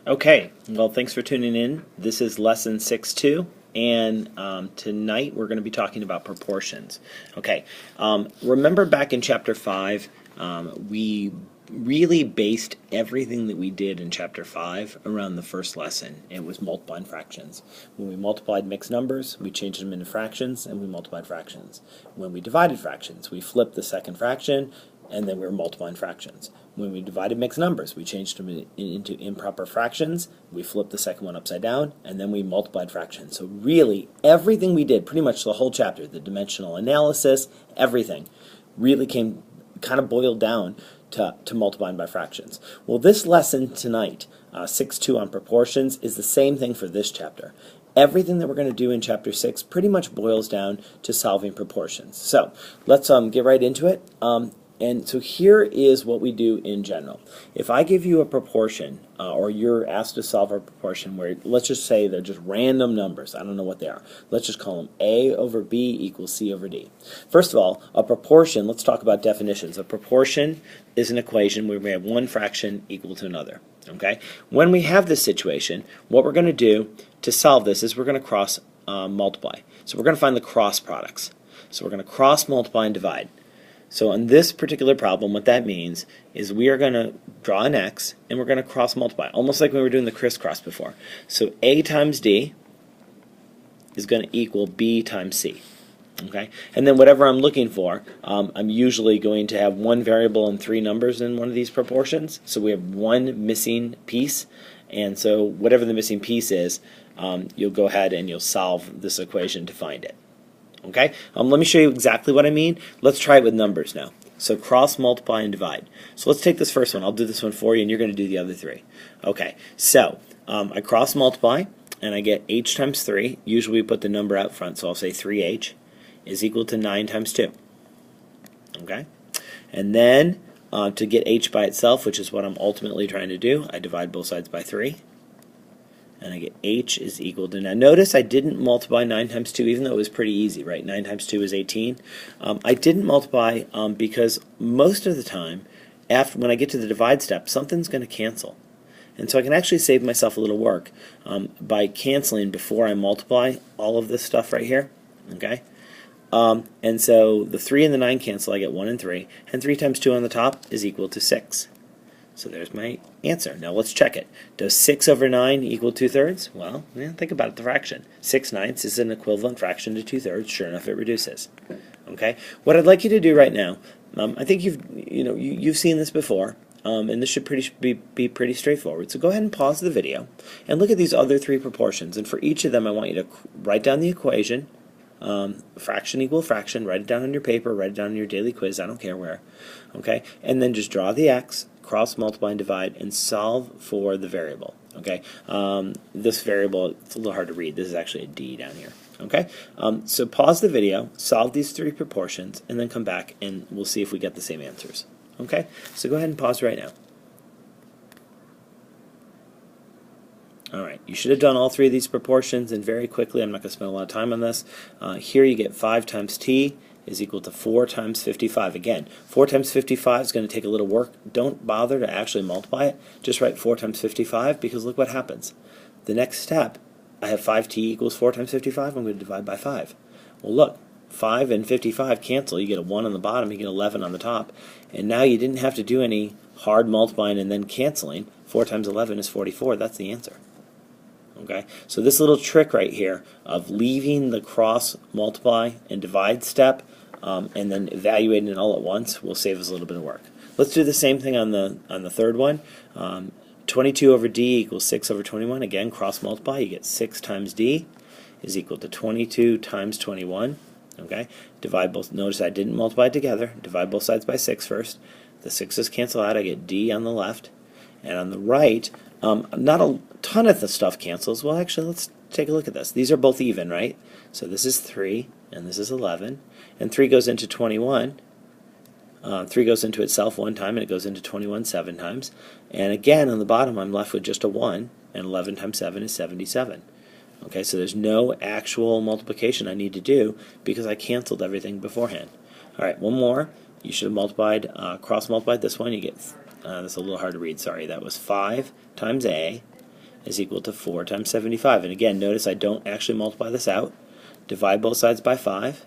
Okay, well, thanks for tuning in. This is lesson 6.2, and tonight we're going to be talking about proportions. Okay, remember back in chapter 5, we really based everything that we did in chapter 5 around the first lesson. It was multiplying fractions. When we multiplied mixed numbers, we changed them into fractions, and we multiplied fractions. When we divided fractions, we flipped the second fraction, and then we were multiplying fractions. When we divided mixed numbers, we changed them into improper fractions, we flipped the second one upside down, and then we multiplied fractions. So really, everything we did, pretty much the whole chapter, the dimensional analysis, everything, really kind of boiled down to multiplying by fractions. Well, this lesson tonight, 6.2 on proportions, is the same thing for this chapter. Everything that we're going to do in chapter 6 pretty much boils down to solving proportions. So let's get right into it. And so here is what we do in general. If I give you a proportion, or you're asked to solve a proportion where, let's just say they're just random numbers. I don't know what they are. Let's just call them A over B equals C over D. First of all, a proportion, let's talk about definitions. A proportion is an equation where we have one fraction equal to another. Okay? When we have this situation, what we're going to do to solve this is we're going to cross multiply. So we're going to find the cross products. So we're going to cross multiply and divide. So on this particular problem, what that means is we are going to draw an x and we're going to cross multiply, almost like we were doing the crisscross before. So A times D is going to equal B times C. Okay? And then whatever I'm looking for, I'm usually going to have one variable and three numbers in one of these proportions. So we have one missing piece, and so whatever the missing piece is, you'll go ahead and you'll solve this equation to find it. Okay, let me show you exactly what I mean. Let's try it with numbers now. So cross, multiply, and divide. So let's take this first one. I'll do this one for you, and you're going to do the other three. Okay, so I cross multiply, and I get h times 3. Usually we put the number out front, so I'll say 3h is equal to 9 times 2. Okay, and then to get h by itself, which is what I'm ultimately trying to do, I divide both sides by 3. And I get h is equal to, now notice I didn't multiply 9 times 2, even though it was pretty easy, right? 9 times 2 is 18. I didn't multiply because most of the time, when I get to the divide step, something's going to cancel. And so I can actually save myself a little work by canceling before I multiply all of this stuff right here. Okay? And so the 3 and the 9 cancel, I get 1 and 3. And 3 times 2 on the top is equal to 6. So there's my answer. Now let's check it. Does 6 over 9 equal 2/3? Well, yeah, think about it, the fraction. 6/9 is an equivalent fraction to 2/3. Sure enough, it reduces. Okay. What I'd like you to do right now, I think you've seen this before, and this should be pretty straightforward. So go ahead and pause the video and look at these other three proportions. And for each of them, I want you to write down the equation. Fraction equal fraction. Write it down on your paper. Write it down on your daily quiz. I don't care where. Okay. And then just draw the x. Cross, multiply, and divide, and solve for the variable. Okay, this variable, it's a little hard to read. This is actually a d down here. Okay, so pause the video, solve these three proportions, and then come back and we'll see if we get the same answers. Okay, so go ahead and pause right now. Alright, you should have done all three of these proportions, and very quickly, I'm not going to spend a lot of time on this. Here you get 5 times t is equal to 4 times 55. Again, 4 times 55 is going to take a little work. Don't bother to actually multiply it. Just write 4 times 55, because look what happens. The next step, I have 5t equals 4 times 55. I'm going to divide by 5. Well, look, 5 and 55 cancel. You get a 1 on the bottom, you get 11 on the top. And now you didn't have to do any hard multiplying and then canceling. 4 times 11 is 44. That's the answer. Okay, so this little trick right here of leaving the cross multiply and divide step and then evaluating it all at once will save us a little bit of work. Let's do the same thing on the third one. 22 over d equals 6 over 21. Again, cross multiply. You get 6 times d is equal to 22 times 21. Okay, divide both. Notice I didn't multiply together. Divide both sides by 6 first. The 6's cancel out. I get d on the left, and on the right, not a ton of the stuff cancels. Well, actually, let's take a look at this. These are both even, right? So this is 3, and this is 11. And 3 goes into 21. 3 goes into itself one time, and it goes into 21 7 times. And again, on the bottom, I'm left with just a 1, and 11 times 7 is 77. Okay, so there's no actual multiplication I need to do because I canceled everything beforehand. All right, one more. You should have multiplied, cross-multiplied this one. You get, that's a little hard to read, sorry. That was 5 times A is equal to 4 times 75. And again, notice I don't actually multiply this out. Divide both sides by 5.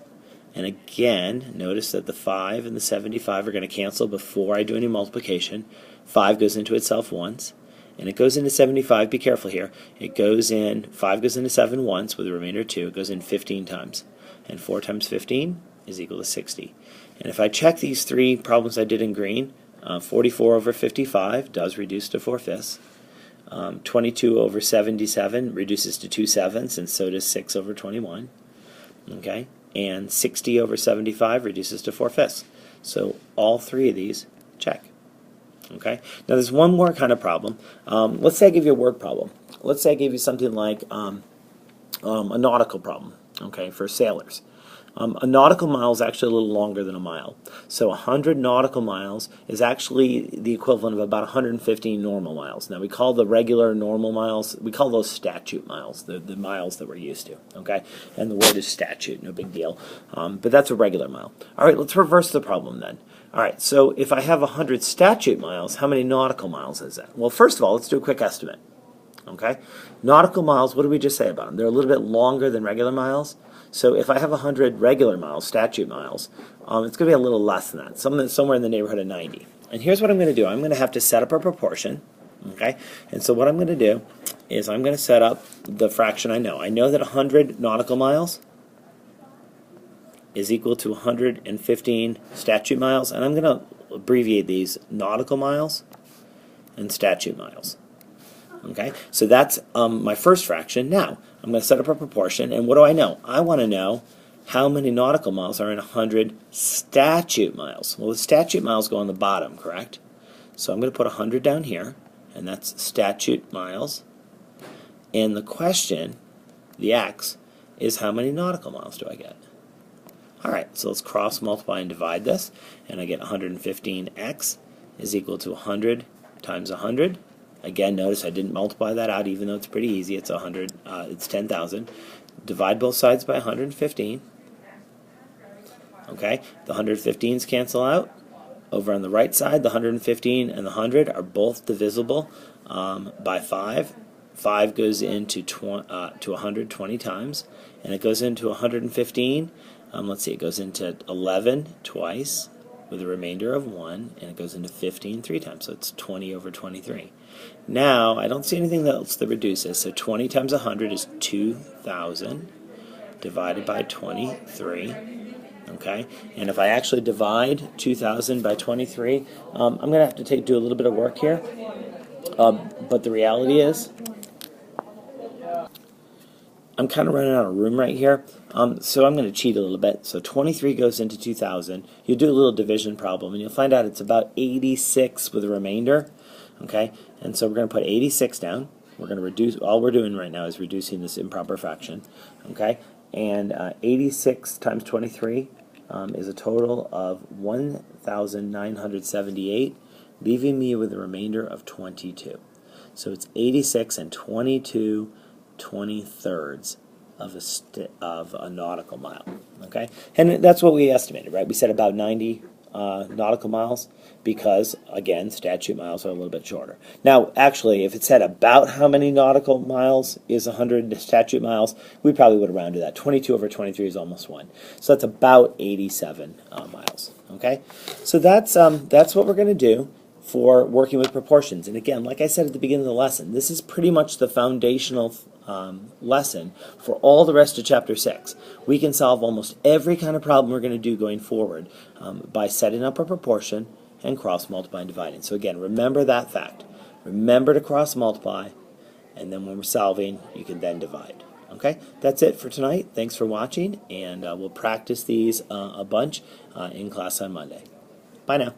And again, notice that the 5 and the 75 are going to cancel before I do any multiplication. 5 goes into itself once. And it goes into 75. Be careful here. It goes in, 5 goes into 7 once with a remainder of 2. It goes in 15 times. And 4 times 15 is equal to 60. And if I check these three problems I did in green, 44 over 55 does reduce to 4/5. 22 over 77 reduces to 2/7, and so does 6 over 21. Okay, and 60 over 75 reduces to 4/5. So all three of these check. Okay, now there's one more kind of problem. Let's say I give you a word problem. Let's say I gave you something like a nautical problem. Okay, for sailors. A nautical mile is actually a little longer than a mile. So 100 nautical miles is actually the equivalent of about 115 normal miles. Now we call the regular normal miles, we call those statute miles, the miles that we're used to. Okay, and the word is statute, no big deal. But that's a regular mile. All right, let's reverse the problem then. All right, so if I have 100 statute miles, how many nautical miles is that? Well, first of all, let's do a quick estimate. Okay, nautical miles, what did we just say about them? They're a little bit longer than regular miles. So if I have 100 regular miles, statute miles, it's going to be a little less than that, somewhere in the neighborhood of 90. And here's what I'm going to do. I'm going to have to set up a proportion. Okay, and so what I'm going to do is I'm going to set up the fraction I know. I know that 100 nautical miles is equal to 115 statute miles, and I'm going to abbreviate these nautical miles and statute miles. Okay, so that's my first fraction. Now, I'm going to set up a proportion, and what do I know? I want to know how many nautical miles are in 100 statute miles. Well, the statute miles go on the bottom, correct? So I'm going to put 100 down here, and that's statute miles. And the question, the x, is how many nautical miles do I get? All right, so let's cross multiply and divide this, and I get 115x is equal to 100 times 100. Again, notice I didn't multiply that out, even though it's pretty easy. It's 100. It's 10,000. Divide both sides by 115. Okay, the 115s cancel out. Over on the right side, the 115 and the 100 are both divisible by 5. 5 goes into 100 20 times, and it goes into 115. Let's see, it goes into 11 twice with a remainder of 1, and it goes into 15 3 times, so it's 20 over 23. Now, I don't see anything else that reduces, so 20 times 100 is 2,000 divided by 23, okay? And if I actually divide 2,000 by 23, I'm going to have to do a little bit of work here, but the reality is I'm kind of running out of room right here, so I'm going to cheat a little bit. So 23 goes into 2,000. You do a little division problem, and you'll find out it's about 86 with a remainder. Okay, and so we're going to put 86 down. We're going to reduce. All we're doing right now is reducing this improper fraction. Okay, and 86 times 23 is a total of 1,978, leaving me with a remainder of 22. So it's 86 and 22 23rds of a nautical mile. Okay, and that's what we estimated, right? We said about 90 nautical miles because, again, statute miles are a little bit shorter. Now, actually, if it said about how many nautical miles is 100 statute miles, we probably would have rounded that. 22 over 23 is almost 1. So that's about 87 miles. Okay, so that's what we're going to do for working with proportions. And again, like I said at the beginning of the lesson, this is pretty much the foundational lesson for all the rest of Chapter 6. We can solve almost every kind of problem we're going to do going forward by setting up a proportion and cross multiplying and dividing. So again, remember that fact. Remember to cross multiply, and then when we're solving, you can then divide. Okay, that's it for tonight. Thanks for watching, and we'll practice these a bunch in class on Monday. Bye now.